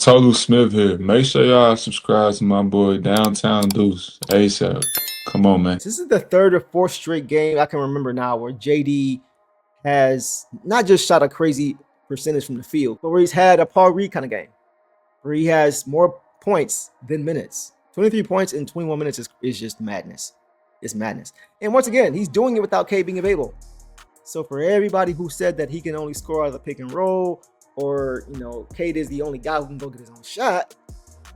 Total Smith here. Make sure y'all subscribe to my boy Downtown Deuce ASAP. Come on, man. This is the third or fourth straight game I can remember now where JD has not just shot a crazy percentage from the field, but where he's had a Paul Reed kind of game, where he has more points than minutes. 23 points in 21 minutes is just madness. It's madness. And once again, he's doing it without K being available. So for everybody who said that he can only score out of the pick and roll, or, Cade is the only guy who can go get his own shot,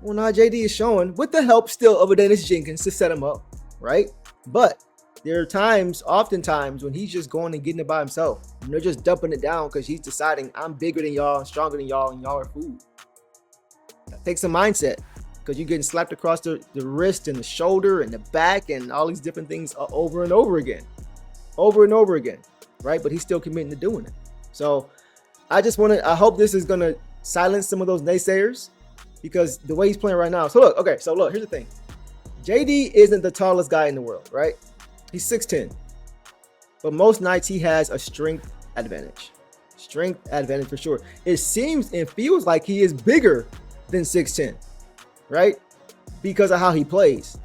well, now JD is showing, with the help still of a Dennis Jenkins to set him up, right? But there are oftentimes, when he's just going and getting it by himself, and they're just dumping it down because he's deciding, I'm bigger than y'all, I'm stronger than y'all, and y'all are food. That takes a mindset, because you're getting slapped across the wrist and the shoulder and the back and all these different things over and over again, right? But he's still committing to doing it. So I hope this is going to silence some of those naysayers, because the way he's playing right now. So look, here's the thing. JD isn't the tallest guy in the world, right? He's 6'10", but most nights he has a strength advantage. Strength advantage for sure. It seems and feels like he is bigger than 6'10", right? Because of how he plays.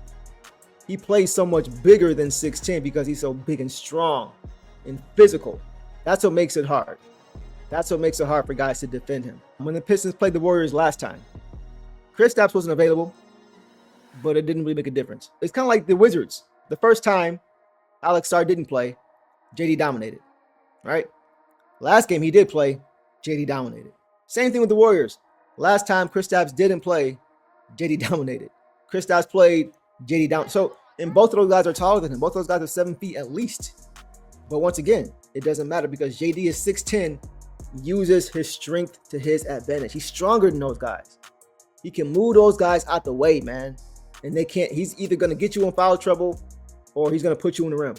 He plays so much bigger than 6'10" because he's so big and strong and physical. That's what makes it hard. That's what makes it hard for guys to defend him. When the Pistons played the Warriors last time, Kristaps wasn't available, but it didn't really make a difference. It's kind of like the Wizards. The first time Alex Sarr didn't play, JD dominated, right? Last game he did play, JD dominated. Same thing with the Warriors. Last time Kristaps didn't play, JD dominated. Kristaps played, JD down. So, and both of those guys are taller than him. Both of those guys are 7 feet at least. But once again, it doesn't matter because JD is 6'10", uses his strength to his advantage. He's stronger than those guys. He can move those guys out the way, man. And they can't, he's either going to get you in foul trouble or he's going to put you in the rim.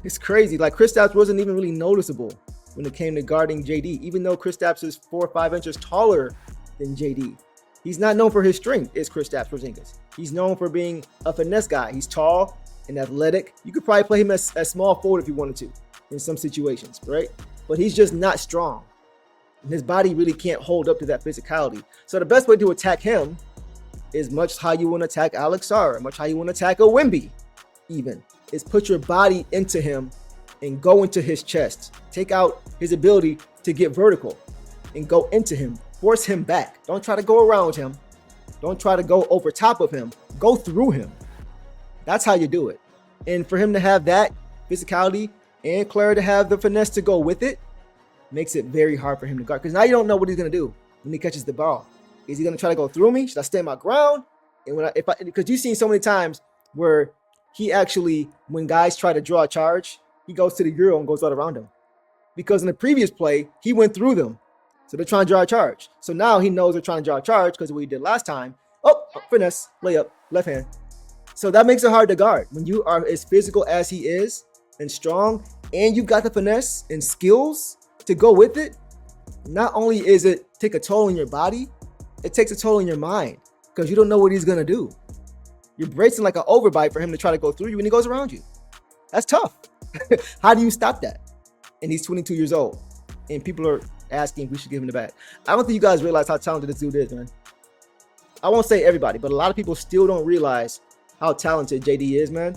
It's crazy. Like, Kristaps wasn't even really noticeable when it came to guarding JD, even though Kristaps is 4 or 5 inches taller than JD. He's not known for his strength, is Kristaps Porzingis. He's known for being a finesse guy. He's tall and athletic. You could probably play him as small forward if you wanted to in some situations, right? But he's just not strong. And his body really can't hold up to that physicality. So the best way to attack him is much how you want to attack Alex Sarr, much how you want to attack a Wemby even, is put your body into him and go into his chest. Take out his ability to get vertical and go into him. Force him back. Don't try to go around him. Don't try to go over top of him. Go through him. That's how you do it. And for him to have that physicality and Claire to have the finesse to go with it makes it very hard for him to guard. Because now you don't know what he's going to do when he catches the ball. Is he going to try to go through me? Should I stand my ground? And because you've seen so many times where he actually, when guys try to draw a charge, he goes to the Euro and goes right around them. Because in the previous play, he went through them. So they're trying to draw a charge. So now he knows they're trying to draw a charge because of what he did last time. Oh, finesse, layup, left hand. So that makes it hard to guard. When you are as physical as he is and strong, and you've got the finesse and skills to go with it, not only is it take a toll on your body, it takes a toll on your mind because you don't know what he's going to do. You're bracing like an overbite for him to try to go through you when he goes around you. That's tough. How do you stop that? And he's 22 years old. And people are asking if we should give him the bag. I don't think you guys realize how talented this dude is, man. I won't say everybody, but a lot of people still don't realize how talented JD is, man.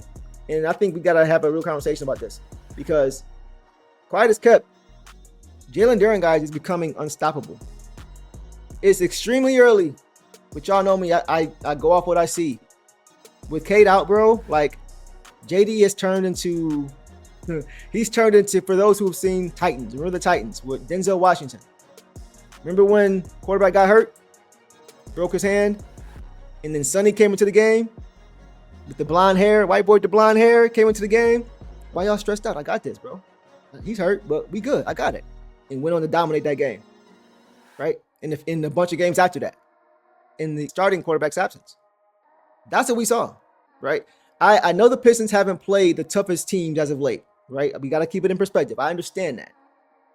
And I think we got to have a real conversation about this because quiet as kept, Jalen Duren, guys, is becoming unstoppable. It's extremely early, but y'all know me. I go off what I see. With Cade out, bro, like JD has turned into, for those who have seen Titans, remember the Titans with Denzel Washington. Remember when quarterback got hurt, broke his hand, and then Sonny came into the game with the blonde hair, white boy with the blonde hair, came into the game. Why y'all stressed out? I got this, bro. He's hurt, but we good. I got it. And went on to dominate that game, right? In a bunch of games after that, in the starting quarterback's absence. That's what we saw, right? I know the Pistons haven't played the toughest teams as of late, right? We got to keep it in perspective. I understand that.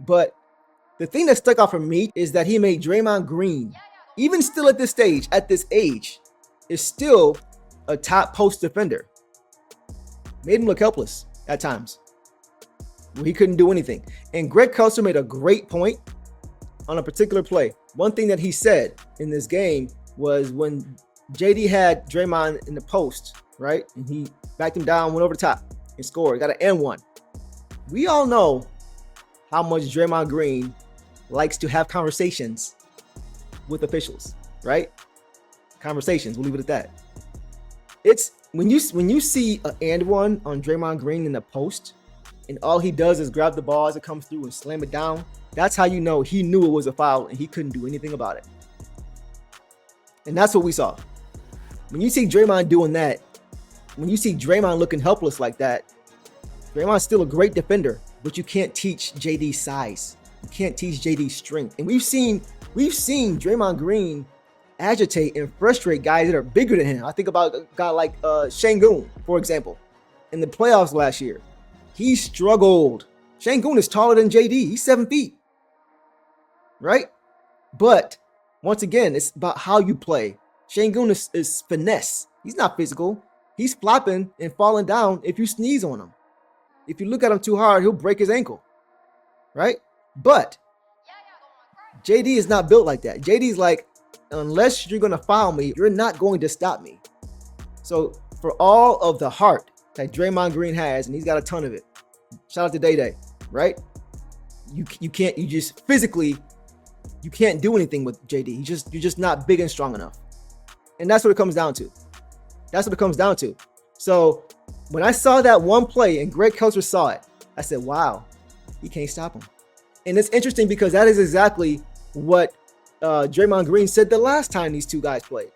But the thing that stuck out for me is that he made Draymond Green, even still at this stage, at this age, is still a top post defender. Made him look helpless at times, where he couldn't do anything. And Greg Kelser made a great point on a particular play one thing that he said in this game was when JD had Draymond in the post, right? And he backed him down, went over the top and scored. Got an N1. We all know how much Draymond Green likes to have conversations with officials, right? Conversations, we'll leave it at that. It's when you see an and one on Draymond Green in the post, and all he does is grab the ball as it comes through and slam it down, that's how you know he knew it was a foul and he couldn't do anything about it. And that's what we saw. When you see Draymond doing that, when you see Draymond looking helpless like that, Draymond's still a great defender, but you can't teach JD's size. You can't teach JD's strength. And we've seen Draymond Green agitate and frustrate guys that are bigger than him. I think about a guy like Şengün, for example. In the playoffs last year, he struggled. Şengün is taller than JD. He's 7 feet. Right? But once again, it's about how you play. Şengün is finesse. He's not physical. He's flopping and falling down if you sneeze on him. If you look at him too hard, he'll break his ankle. Right? But JD is not built like that. JD's like, unless you're going to foul me, you're not going to stop me. So for all of the heart that Draymond Green has, and he's got a ton of it, shout out to Day, right? You just physically, you can't do anything with JD. You're just not big and strong enough. And that's what it comes down to. That's what it comes down to. So when I saw that one play and Greg Kelser saw it, I said, wow, he can't stop him. And it's interesting because that is exactly what Draymond Green said the last time these two guys played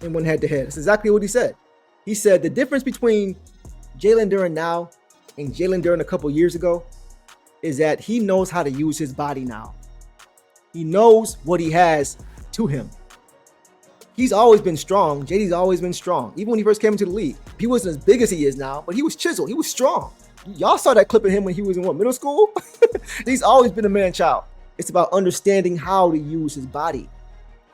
and went head to head. That's exactly what he said. He said the difference between Jalen Duren now and Jalen Duren a couple years ago is that he knows how to use his body now. He knows what he has to him. He's always been strong. JD's always been strong. Even when he first came into the league, he wasn't as big as he is now, but he was chiseled. He was strong. Y'all saw that clip of him when he was in middle school? He's always been a man-child. It's about understanding how to use his body.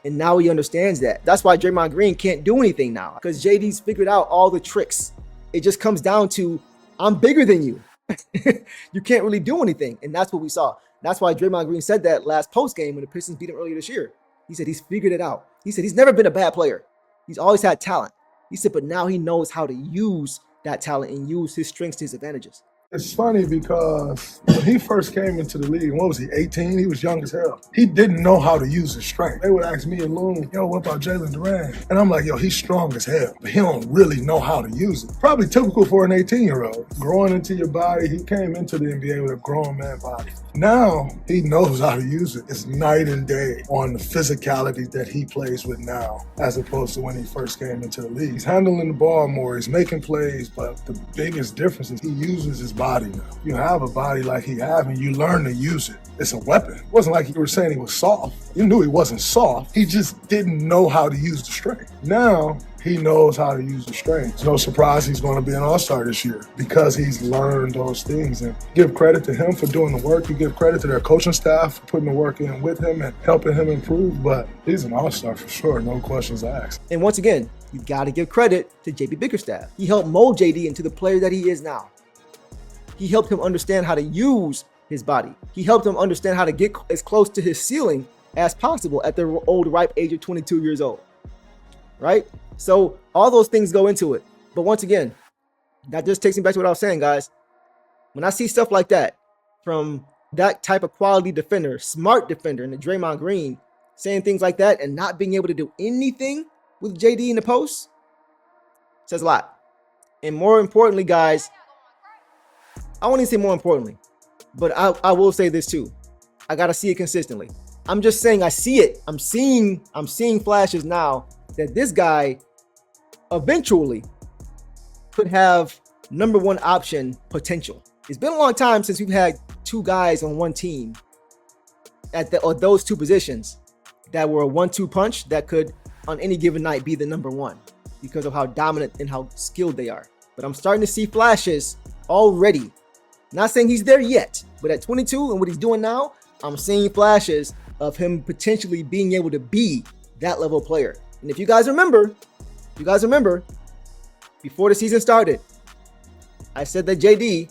And now he understands that. That's why Draymond Green can't do anything now, because JD's figured out all the tricks. It just comes down to, I'm bigger than you. You can't really do anything. And that's what we saw. That's why Draymond Green said that last post game when the Pistons beat him earlier this year. He said he's figured it out. He said he's never been a bad player. He's always had talent. He said, but now he knows how to use that talent and use his strengths to his advantages. It's funny because when he first came into the league, what was he, 18? He was young as hell. He didn't know how to use his strength. They would ask me and Loon, yo, what about Jalen Duren? And I'm like, yo, he's strong as hell, but he don't really know how to use it. Probably typical for an 18-year-old. Growing into your body, he came into the NBA with a grown man body. Now, he knows how to use it. It's night and day on the physicality that he plays with now, as opposed to when he first came into the league. He's handling the ball more, he's making plays, but the biggest difference is he uses his body now. You have a body like he have, and you learn to use it. It's a weapon. It wasn't like you were saying he was soft. You knew he wasn't soft. He just didn't know how to use the strength. Now, he knows how to use the strength. It's no surprise he's going to be an all-star this year because he's learned those things. And give credit to him for doing the work. You give credit to their coaching staff for putting the work in with him and helping him improve. But he's an all-star for sure, no questions asked. And once again, you got to give credit to JB Bickerstaff. He helped mold JD into the player that he is now. He helped him understand how to use his body. He helped him understand how to get as close to his ceiling as possible at the old, ripe age of 22 years old. Right? So all those things go into it. But once again, that just takes me back to what I was saying, guys. When I see stuff like that from that type of quality defender, smart defender in the Draymond Green, saying things like that and not being able to do anything with JD in the post, says a lot. And more importantly, guys, I won't even say more importantly, but I will say this too. I got to see it consistently. I'm just saying I see it. I'm seeing flashes now that this guy eventually could have number one option potential. It's been a long time since we've had two guys on one team at those two positions that were a 1-2 punch that could on any given night be the number one because of how dominant and how skilled they are. But I'm starting to see flashes already. Not saying he's there yet, but at 22 and what he's doing now, I'm seeing flashes of him potentially being able to be that level player. And if you guys remember, before the season started, I said that JD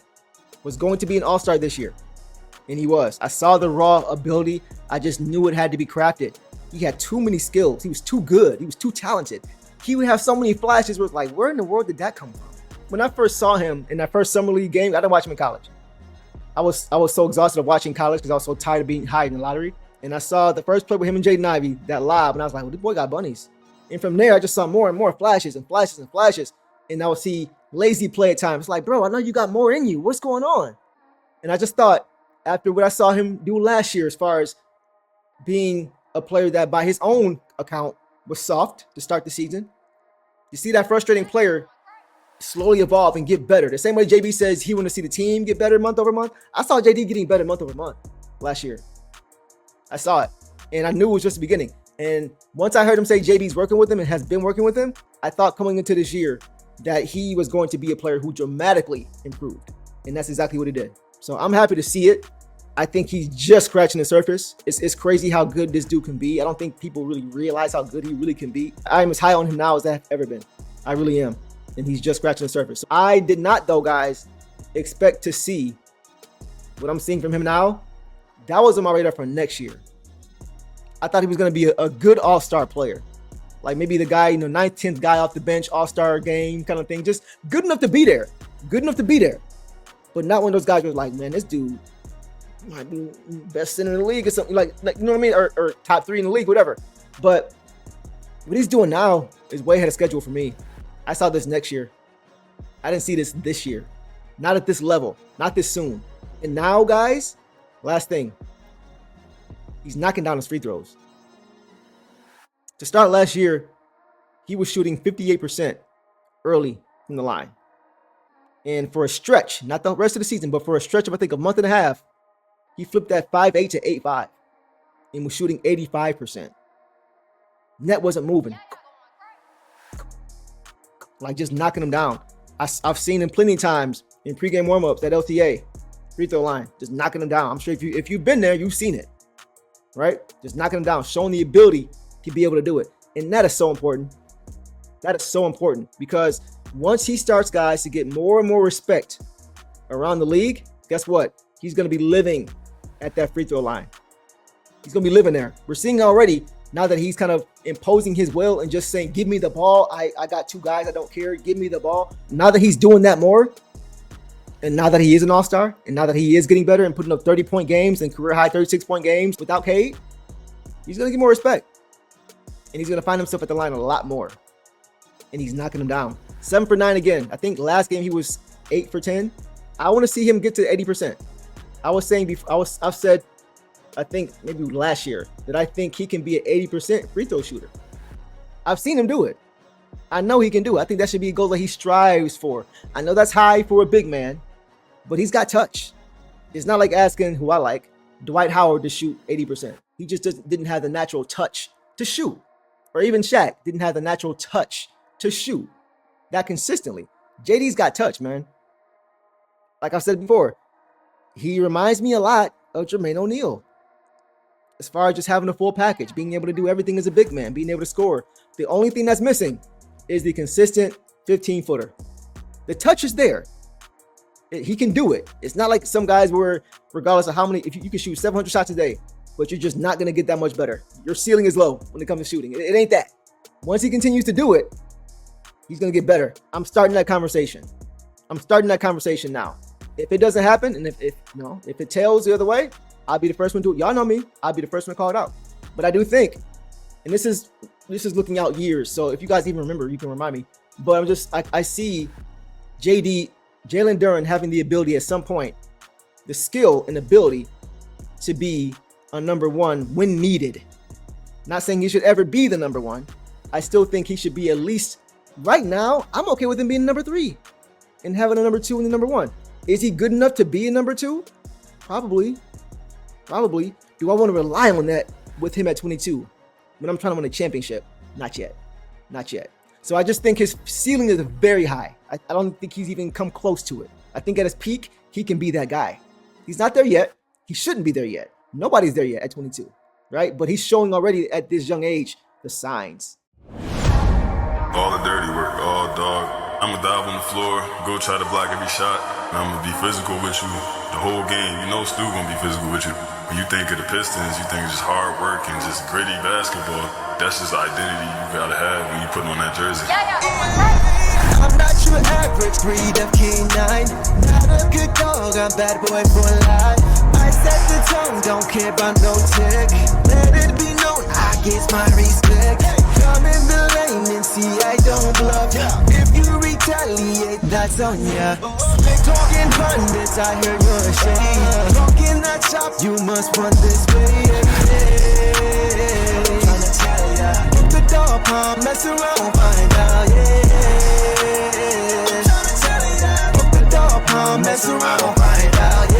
was going to be an all-star this year. And he was. I saw the raw ability. I just knew it had to be crafted. He had too many skills. He was too good. He was too talented. He would have so many flashes where it's like, where in the world did that come from? When I first saw him in that first summer league game, I didn't watch him in college. I was so exhausted of watching college because I was so tired of being high in the lottery. And I saw the first play with him and Jaden Ivey, that lob, and I was like, well, this boy got bunnies. And from there, I just saw more and more flashes and flashes and flashes. And I would see lazy play at times. It's like, bro, I know you got more in you. What's going on? And I just thought, after what I saw him do last year, as far as being a player that by his own account was soft to start the season, you see that frustrating player slowly evolve and get better. The same way JB says he want to see the team get better month over month. I saw JD getting better month over month last year. I saw it, and I knew it was just the beginning. And once I heard him say JB's working with him and has been working with him, I thought coming into this year that he was going to be a player who dramatically improved. And that's exactly what he did. So I'm happy to see it. I think he's just scratching the surface. It's crazy how good this dude can be. I don't think people really realize how good he really can be. I'm as high on him now as I've ever been. I really am. And he's just scratching the surface. I did not, though, guys, expect to see what I'm seeing from him now. That was on my radar for next year. I thought he was going to be a good all-star player. Like maybe the guy, 9th, 10th guy off the bench, all-star game kind of thing. Just good enough to be there. Good enough to be there. But not one of those guys who was like, man, this dude might be best center in the league or something. Like you know what I mean? Or top 3 in the league, whatever. But what he's doing now is way ahead of schedule for me. I saw this next year. I didn't see this year. Not at this level. Not this soon. And now, guys, last thing. He's knocking down his free throws. To start last year, he was shooting 58% early from the line. And for a stretch, not the rest of the season, but for a stretch of, I think, a month and a half, he flipped that 5'8" to 8'5" and was shooting 85%. Net wasn't moving. Like just knocking him down. I've seen him plenty of times in pregame warmups at LTA, free throw line, just knocking him down. I'm sure if you've been there, you've seen it, right? Just knocking him down, showing the ability to be able to do it. And that is so important. That is so important because once he starts, guys, to get more and more respect around the league, guess what? He's going to be living at that free throw line. He's going to be living there. We're seeing already now that he's kind of imposing his will and just saying, give me the ball. I got 2 guys. I don't care. Give me the ball. Now that he's doing that more, and now that he is an all-star, and now that he is getting better and putting up 30-point games and career-high 36-point games without Cade, he's going to get more respect. And he's going to find himself at the line a lot more. And he's knocking him down. 7 for 9 again. I think last game he was 8 for 10. I want to see him get to 80%. I was saying before, I've said, I think maybe last year, that I think he can be an 80% free throw shooter. I've seen him do it. I know he can do it. I think that should be a goal that he strives for. I know that's high for a big man, but he's got touch. It's not like asking, who I like, Dwight Howard to shoot 80%. He just didn't have the natural touch to shoot. Or even Shaq didn't have the natural touch to shoot that consistently. JD's got touch, man. Like I've said before, he reminds me a lot of Jermaine O'Neal. As far as just having a full package, being able to do everything as a big man, being able to score. The only thing that's missing is the consistent 15-footer. The touch is there. He can do it. It's not like some guys where, regardless of how many, if you can shoot 700 shots a day, but you're just not going to get that much better. Your ceiling is low when it comes to shooting. It ain't that. Once he continues to do it, he's going to get better. I'm starting that conversation. I'm starting that conversation now. If it doesn't happen, and if it tails the other way, I'll be the first one to do it. Y'all know me. I'll be the first one to call it out. But I do think, and this is looking out years, so if you guys even remember, you can remind me. But I see Jalen Duren having the ability at some point, the skill and ability to be a number 1 when needed. Not saying he should ever be the number 1. I still think he should be at least, right now, I'm okay with him being number 3 and having a number 2 and the number 1. Is he good enough to be a number 2? Probably. Do I want to rely on that with him at 22 when I'm trying to win a championship? Not yet. So I just think his ceiling is very high. I don't think he's even come close to it. I think at his peak, he can be that guy. He's not there yet. He shouldn't be there yet. Nobody's there yet at 22, right? But he's showing already at this young age the signs. All the dirty work, all dog. I'ma dive on the floor, go try to block every shot. and I'm gonna be physical with you the whole game. You know Stu gonna be physical with you. When you think of the Pistons, you think just hard work and just gritty basketball. That's just the identity you gotta have when you put on that jersey. I'm not your average breed of canine. Not a good dog, I'm bad boy for life. I set the tone, don't care about no tick. Let it be known, I get my respect. Come in the lane and see I don't bluff. If you retaliate, that's on ya. Slick talking pundits, I hear you're ashamed. Talking that shop, you must run this way. Tryna tell ya, hit the dog palm, mess around, find out, Tryna tell ya, hit the dog palm, mess around, find out,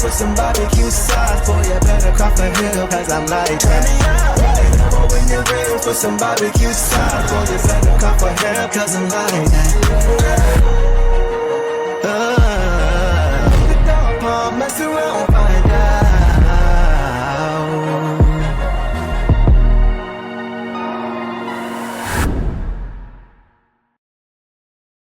For some barbecue sauce, boy, you better cough a hill, cause I'm like that. When you're real for some barbecue sauce, boy, you better cough a hill, cause I'm like that.